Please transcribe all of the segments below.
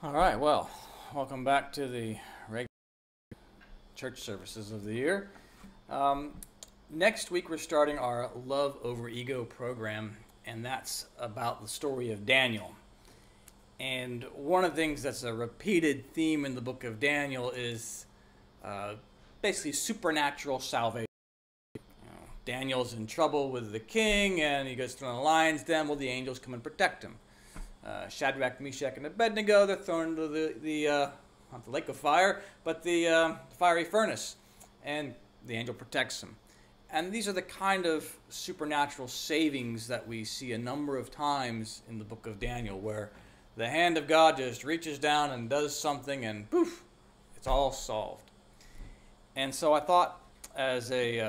All right, well, welcome back to the regular church services of the year. Um, Next week, we're starting our Love Over Ego program, and that's about the story of Daniel. And one of the things that's a repeated theme in the book of Daniel is basically supernatural salvation. Daniel's in trouble with the king, and he goes thrown in the lion's den. Well, the angels come and protect him. Shadrach, Meshach, and Abednego, they're thrown into not the lake of fire, but the fiery furnace, and the angel protects them. And these are the kind of supernatural savings that we see a number of times in the book of Daniel, where the hand of God just reaches down and does something, and poof, it's all solved. And so I thought, as a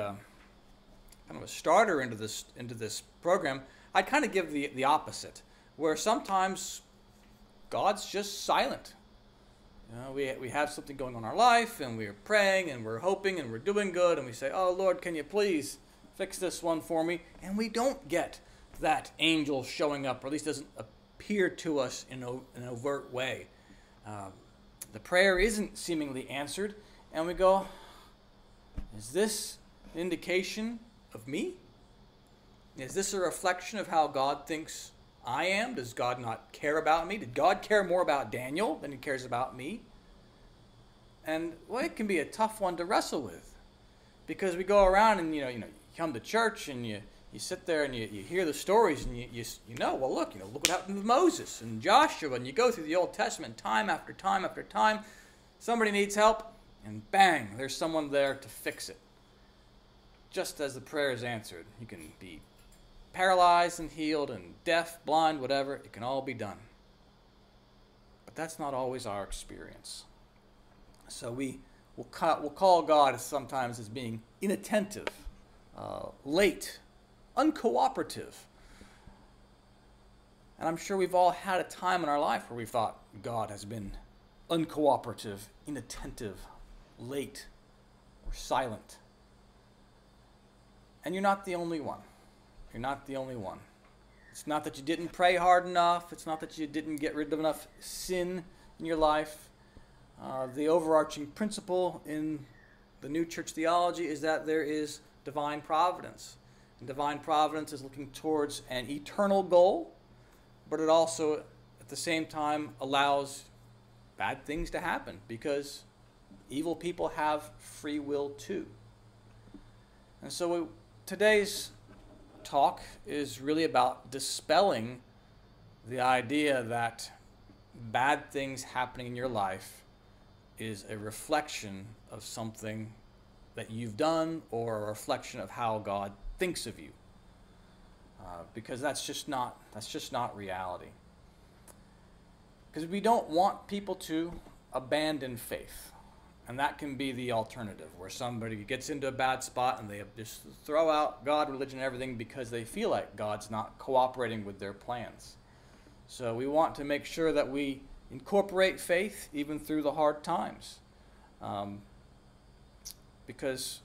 kind of a starter into this program, I'd kind of give the opposite, where sometimes God's just silent. We have something going on in our life, and we're praying, and we're hoping, and we're doing good, and we say, "Oh, Lord, can you please fix this one for me?" And we don't get that angel showing up, or at least doesn't appear to us in an overt way. The prayer isn't seemingly answered, and we go, "Is this an indication of me? Is this a reflection of how God thinks I am? Does God not care about me? Did God care more about Daniel than he cares about me?" And well, it can be a tough one to wrestle with, because we go around and you come to church and you sit there and you hear the stories and you know, well, look what happened with Moses and Joshua, and you go through the Old Testament time after time after time. Somebody needs help, and bang, there's someone there to fix it. Just as the prayer is answered, you can be paralyzed and healed and deaf, blind, whatever, it can all be done. But that's not always our experience. So we'll call God sometimes as being inattentive, late, uncooperative. And I'm sure we've all had a time in our life where we thought God has been uncooperative, inattentive, late, or silent. And you're not the only one. You're not the only one. It's not that you didn't pray hard enough. It's not that you didn't get rid of enough sin in your life. The overarching principle in the New Church theology is that there is divine providence. And divine providence is looking towards an eternal goal, but it also, at the same time, allows bad things to happen, because evil people have free will too. And so today's talk is really about dispelling the idea that bad things happening in your life is a reflection of something that you've done, or a reflection of how God thinks of you, because that's just not reality. Because we don't want people to abandon faith. And that can be the alternative, where somebody gets into a bad spot and they just throw out God, religion, and everything because they feel like God's not cooperating with their plans. So we want to make sure that we incorporate faith even through the hard times, because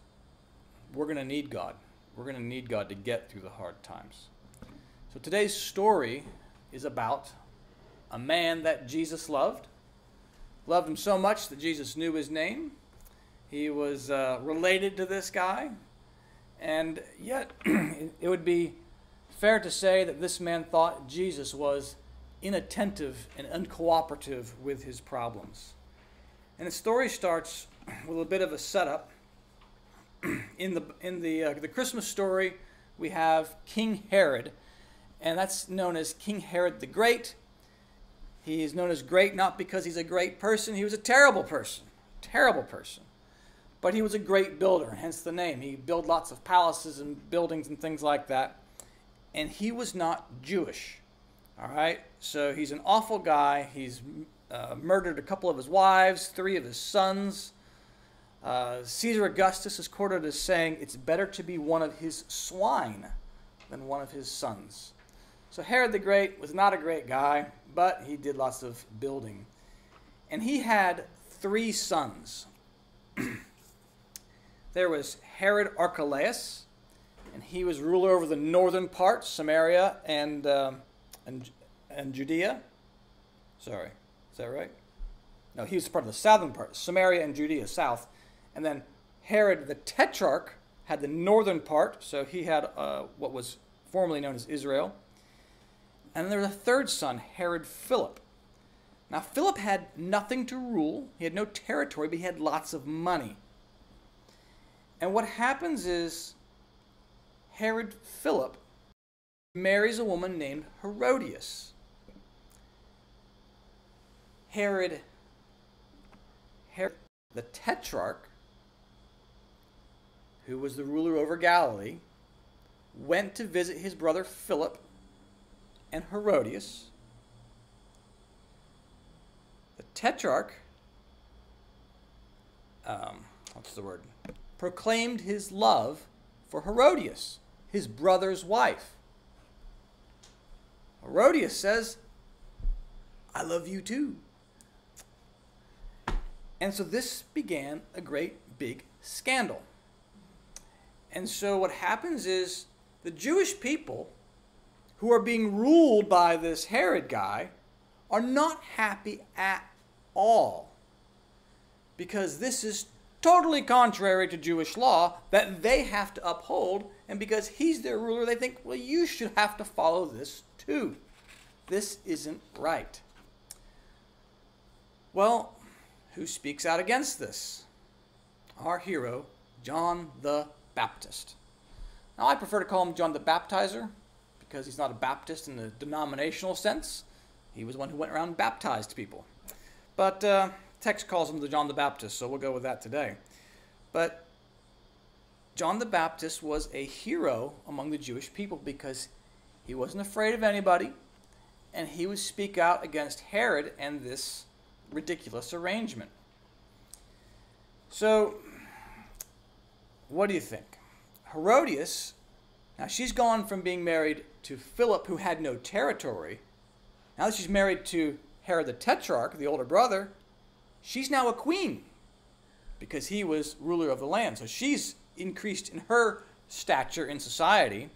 we're going to need God. We're going to need God to get through the hard times. So today's story is about a man that Jesus loved him so much that Jesus knew his name. He was related to this guy. And yet, it would be fair to say that this man thought Jesus was inattentive and uncooperative with his problems. And the story starts with a bit of a setup. In the Christmas story, we have King Herod, and that's known as King Herod the Great. He is known as great not because he's a great person. He was a terrible person. But he was a great builder, hence the name. He built lots of palaces and buildings and things like that. And he was not Jewish. All right? So he's an awful guy. He's murdered a couple of his wives, 3 of his sons. Caesar Augustus is quoted as saying, "It's better to be one of his swine than one of his sons." So Herod the Great was not a great guy, but he did lots of building. And he had 3 sons. There was Herod Archelaus, and he was ruler over the northern part, Samaria and Judea. Is that right? No, he was part of the southern part, Samaria and Judea, south. And then Herod the Tetrarch had the northern part, so he had what was formerly known as Israel. And then there was a third son, Herod Philip. Now, Philip had nothing to rule. He had no territory, but he had lots of money. And what happens is Herod Philip marries a woman named Herodias. Herod the Tetrarch, who was the ruler over Galilee, went to visit his brother Philip and Herodias. The Tetrarch, proclaimed his love for Herodias, his brother's wife. Herodias says, I love you too. And so this began a great big scandal. And so what happens is the Jewish people who are being ruled by this Herod guy are not happy at all, because this is totally contrary to Jewish law that they have to uphold, and because he's their ruler, they think, well, you should have to follow this too. This isn't right. Well, who speaks out against this? Our hero, John the Baptist. Now, I prefer to call him John the Baptizer, because he's not a Baptist in the denominational sense. He was one who went around and baptized people. But text calls him the John the Baptist, so we'll go with that today. But John the Baptist was a hero among the Jewish people because he wasn't afraid of anybody, and he would speak out against Herod and this ridiculous arrangement. So, what do you think? Herodias, now she's gone from being married to Philip, who had no territory. Now that she's married to Herod the Tetrarch, the older brother, she's now a queen because he was ruler of the land. So she's increased in her stature in society,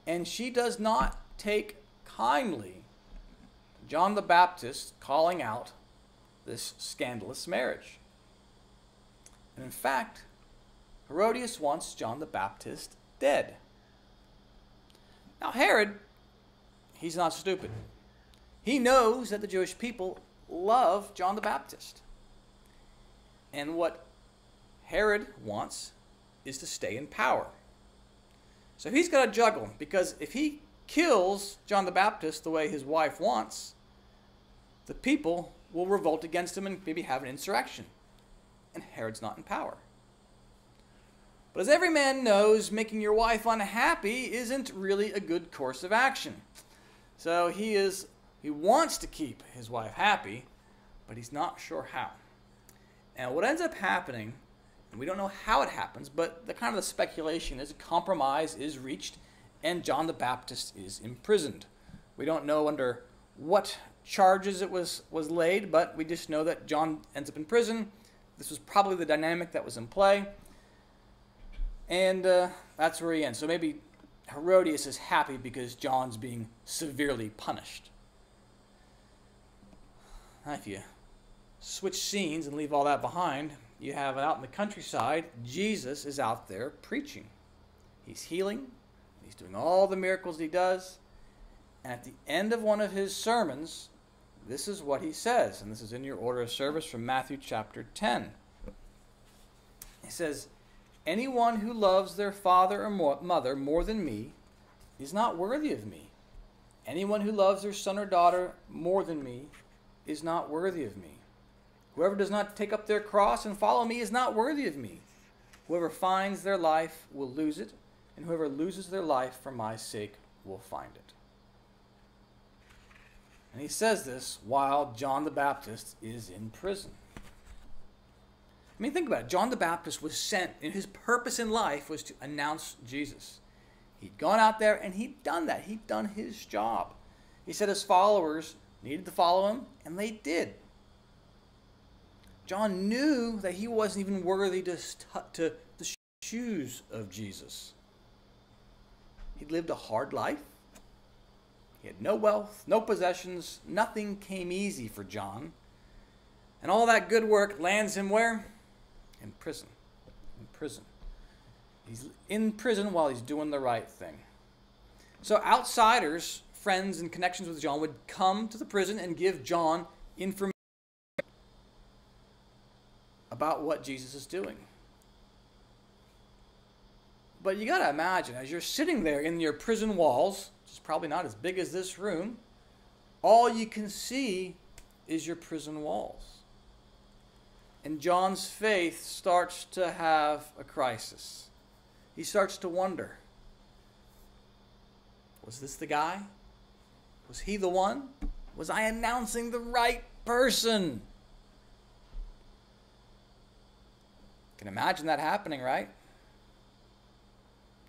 and she does not take kindly John the Baptist calling out this scandalous marriage. And in fact, Herodias wants John the Baptist dead. Now Herod, he's not stupid. He knows that the Jewish people love John the Baptist. And what Herod wants is to stay in power. So he's got to juggle, because if he kills John the Baptist the way his wife wants, the people will revolt against him and maybe have an insurrection. And Herod's not in power. But as every man knows, making your wife unhappy isn't really a good course of action. So he wants to keep his wife happy, but he's not sure how. And what ends up happening, and we don't know how it happens, but the speculation is a compromise is reached and John the Baptist is imprisoned. We don't know under what charges it was laid, but we just know that John ends up in prison. This was probably the dynamic that was in play. And that's where he ends. So maybe Herodias is happy because John's being severely punished. Now, if you switch scenes and leave all that behind, you have out in the countryside, Jesus is out there preaching. He's healing. He's doing all the miracles he does. And at the end of one of his sermons, this is what he says. And this is in your order of service from Matthew chapter 10. He says, anyone who loves their father or mother more than me is not worthy of me. Anyone who loves their son or daughter more than me is not worthy of me. Whoever does not take up their cross and follow me is not worthy of me. Whoever finds their life will lose it, and whoever loses their life for my sake will find it. And he says this while John the Baptist is in prison. I mean, think about it. John the Baptist was sent, and his purpose in life was to announce Jesus. He'd gone out there, and he'd done that. He'd done his job. He said his followers needed to follow him, and they did. John knew that he wasn't even worthy to the shoes of Jesus. He'd lived a hard life. He had no wealth, no possessions. Nothing came easy for John. And all that good work lands him where? In prison. In prison. He's in prison while he's doing the right thing. So outsiders, friends, and connections with John would come to the prison and give John information about what Jesus is doing. But you got to imagine, as you're sitting there in your prison walls, which is probably not as big as this room, all you can see is your prison walls. And John's faith starts to have a crisis. He starts to wonder, was this the guy? Was he the one? Was I announcing the right person? Can imagine that happening, right?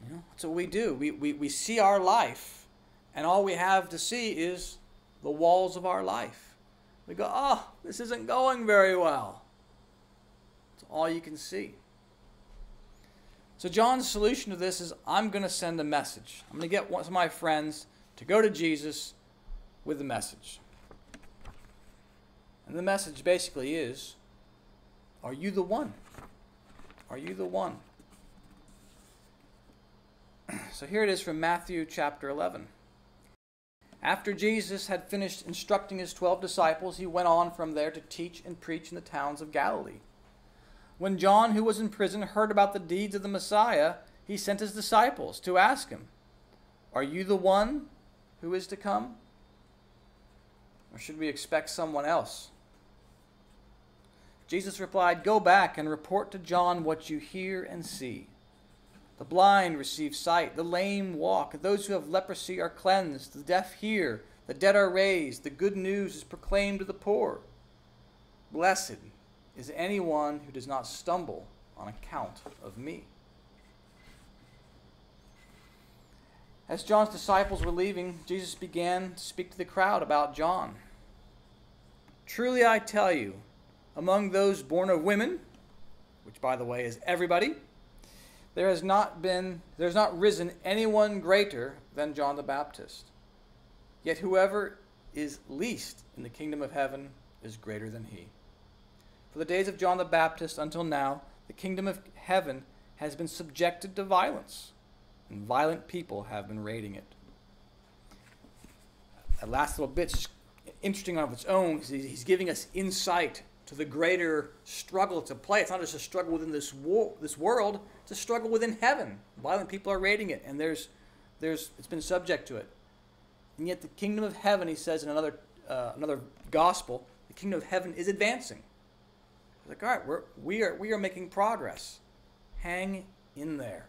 You know, that's what we do. We see our life, and all we have to see is the walls of our life. We go, oh, this isn't going very well. That's all you can see. So John's solution to this is, I'm going to send a message. I'm going to get some of my friends to go to Jesus with a message. And the message basically is, are you the one? Are you the one? So here it is from Matthew chapter 11. After Jesus had finished instructing his 12 disciples, he went on from there to teach and preach in the towns of Galilee. When John, who was in prison, heard about the deeds of the Messiah, he sent his disciples to ask him, are you the one who is to come? Or should we expect someone else? Jesus replied, go back and report to John what you hear and see. The blind receive sight, the lame walk, those who have leprosy are cleansed, the deaf hear, the dead are raised, the good news is proclaimed to the poor. Blessed is anyone who does not stumble on account of me. As John's disciples were leaving, Jesus began to speak to the crowd about John. Truly I tell you, among those born of women, which by the way is everybody, there's not risen anyone greater than John the Baptist. Yet whoever is least in the kingdom of heaven is greater than he. For the days of John the Baptist until now, the kingdom of heaven has been subjected to violence, and violent people have been raiding it. That last little bit's interesting on its own, because he's giving us insight to the greater struggle to play. It's not just a struggle within this world, it's a struggle within heaven. Violent people are raiding it, and it's been subject to it. And yet the kingdom of heaven, he says in another gospel, the kingdom of heaven is advancing. It's like, all right, we are making progress. Hang in there.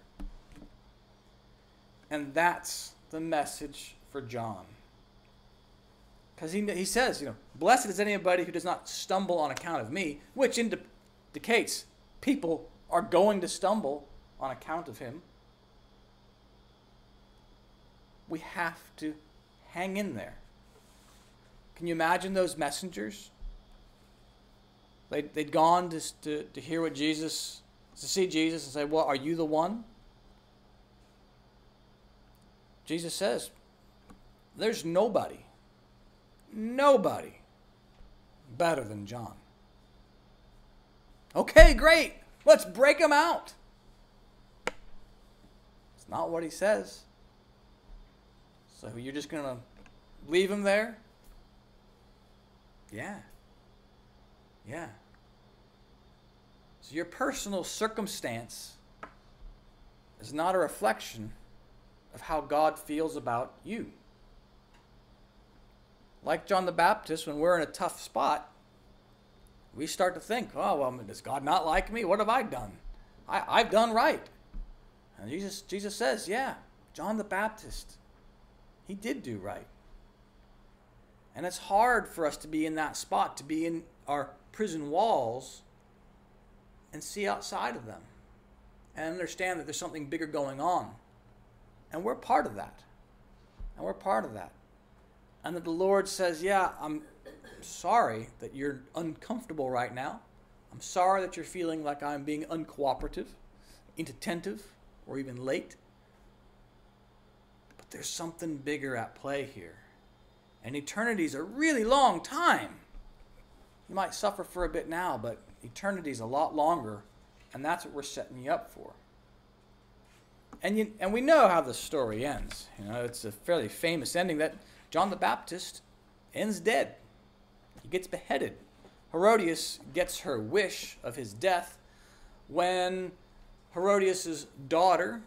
And that's the message for John. Because he says, blessed is anybody who does not stumble on account of me, which indicates people are going to stumble on account of him. We have to hang in there. Can you imagine those messengers? They'd gone to hear what Jesus, to see Jesus and say, well, are you the one? Jesus says, there's nobody better than John. Okay, great. Let's break him out. It's not what he says. So you're just going to leave him there? Yeah. So your personal circumstance is not a reflection of how God feels about you. Like John the Baptist, when we're in a tough spot, we start to think, oh, well, does God not like me? What have I done? I've done right. And Jesus says, yeah, John the Baptist, he did do right. And it's hard for us to be in that spot, to be in our prison walls and see outside of them and understand that there's something bigger going on. And we're part of that. And that the Lord says, yeah, I'm sorry that you're uncomfortable right now. I'm sorry that you're feeling like I'm being uncooperative, inattentive, or even late. But there's something bigger at play here. And eternity is a really long time. You might suffer for a bit now, but eternity is a lot longer, and that's what we're setting you up for. And we know how the story ends. It's a fairly famous ending that John the Baptist ends dead. He gets beheaded. Herodias gets her wish of his death when Herodias' daughter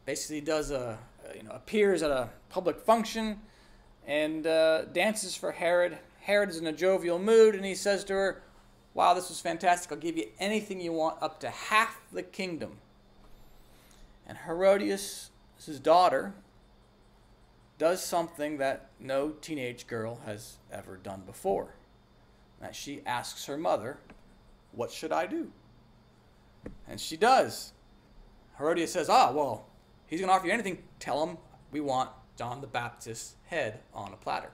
basically appears at a public function and dances for Herod. Herod is in a jovial mood, and he says to her, "Wow, this was fantastic. I'll give you anything you want, up to half the kingdom." And Herodias, his daughter, does something that no teenage girl has ever done before. That she asks her mother, "What should I do?" And she does. Herodias says, well, he's going to offer you anything. Tell him we want John the Baptist's head on a platter.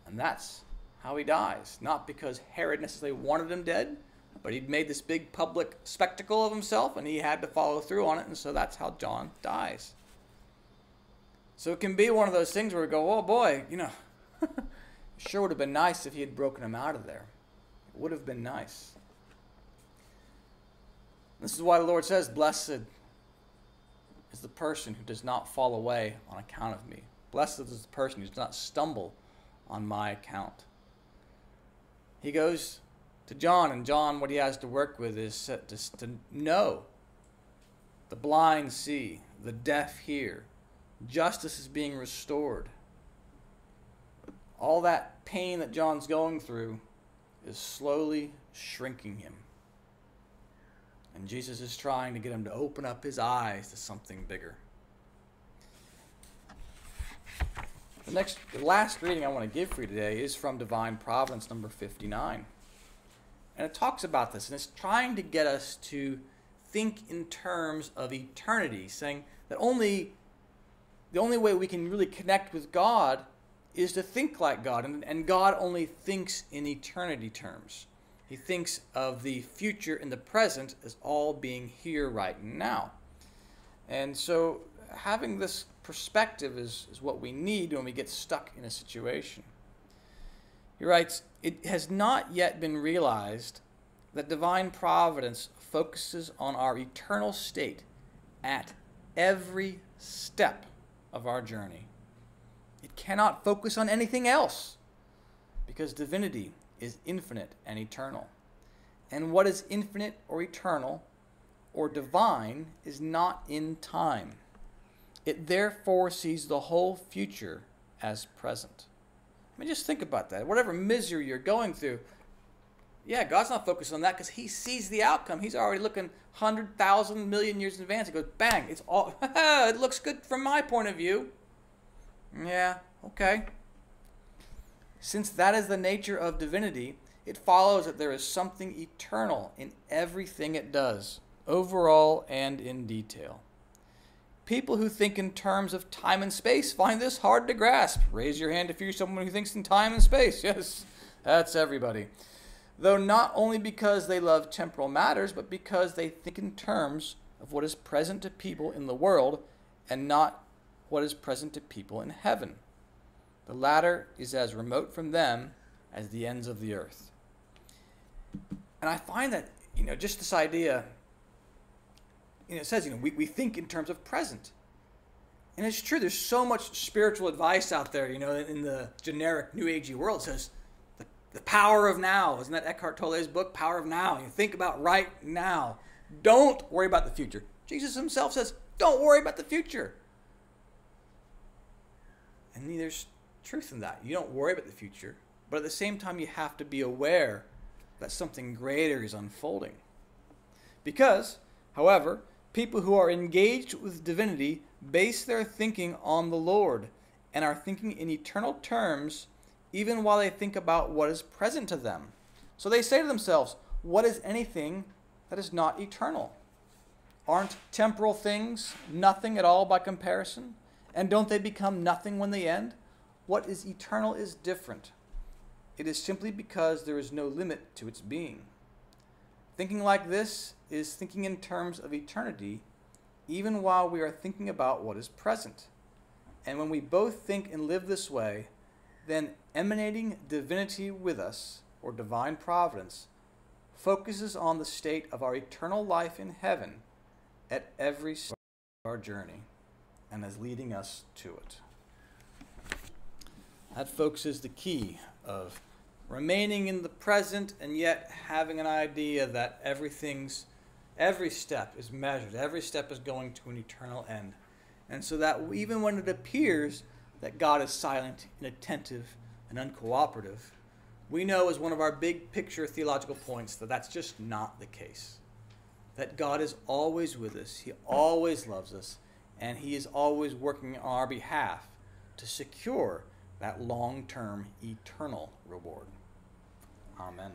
And that's how he dies. Not because Herod necessarily wanted him dead, but he'd made this big public spectacle of himself, and he had to follow through on it, and so that's how John dies. So it can be one of those things where we go, oh boy, sure would have been nice if he had broken him out of there. It would have been nice. This is why the Lord says, "Blessed is the person who does not fall away on account of me. Blessed is the person who does not stumble on my account." He goes to John, and John, what he has to work with is to know. The blind see, the deaf hear. Justice is being restored. All that pain that John's going through is slowly shrinking him. And Jesus is trying to get him to open up his eyes to something bigger. The last reading I want to give for you today is from Divine Providence number 59. And it talks about this, and it's trying to get us to think in terms of eternity, saying that the only way we can really connect with God is to think like God, and God only thinks in eternity terms. He thinks of the future and the present as all being here right now. And so having this perspective is what we need when we get stuck in a situation. He writes, "It has not yet been realized that divine providence focuses on our eternal state at every step of our journey. It cannot focus on anything else because divinity is infinite and eternal. And what is infinite or eternal or divine is not in time. It therefore sees the whole future as present." I mean, just think about that. Whatever misery you're going through, God's not focused on that because he sees the outcome. He's already looking 100,000 million years in advance. He goes, bang, it's all, it looks good from my point of view. Yeah, okay. Since that is the nature of divinity, it follows that there is something eternal in everything it does, overall and in detail. People who think in terms of time and space find this hard to grasp. Raise your hand if you're someone who thinks in time and space. Yes, that's everybody. Though not only because they love temporal matters, but because they think in terms of what is present to people in the world and not what is present to people in heaven. The latter is as remote from them as the ends of the earth. And I find that, just this idea, it says, we think in terms of present. And it's true, there's so much spiritual advice out there, in the generic New Agey world. It says, the power of now. Isn't that Eckhart Tolle's book, Power of Now? You think about right now. Don't worry about the future. Jesus himself says, don't worry about the future. And there's truth in that. You don't worry about the future, but at the same time, you have to be aware that something greater is unfolding. Because, however, people who are engaged with divinity base their thinking on the Lord and are thinking in eternal terms even while they think about what is present to them. So they say to themselves, what is anything that is not eternal? Aren't temporal things nothing at all by comparison? And don't they become nothing when they end? What is eternal is different. It is simply because there is no limit to its being. Thinking like this is thinking in terms of eternity, even while we are thinking about what is present. And when we both think and live this way, then emanating divinity with us, or divine providence, focuses on the state of our eternal life in heaven at every step of our journey and is leading us to it. That, folks, is the key of remaining in the present and yet having an idea that every step is measured, every step is going to an eternal end. And so that even when it appears that God is silent, inattentive, and uncooperative, we know as one of our big picture theological points that that's just not the case. That God is always with us, he always loves us, and he is always working on our behalf to secure that long-term eternal reward. Amen.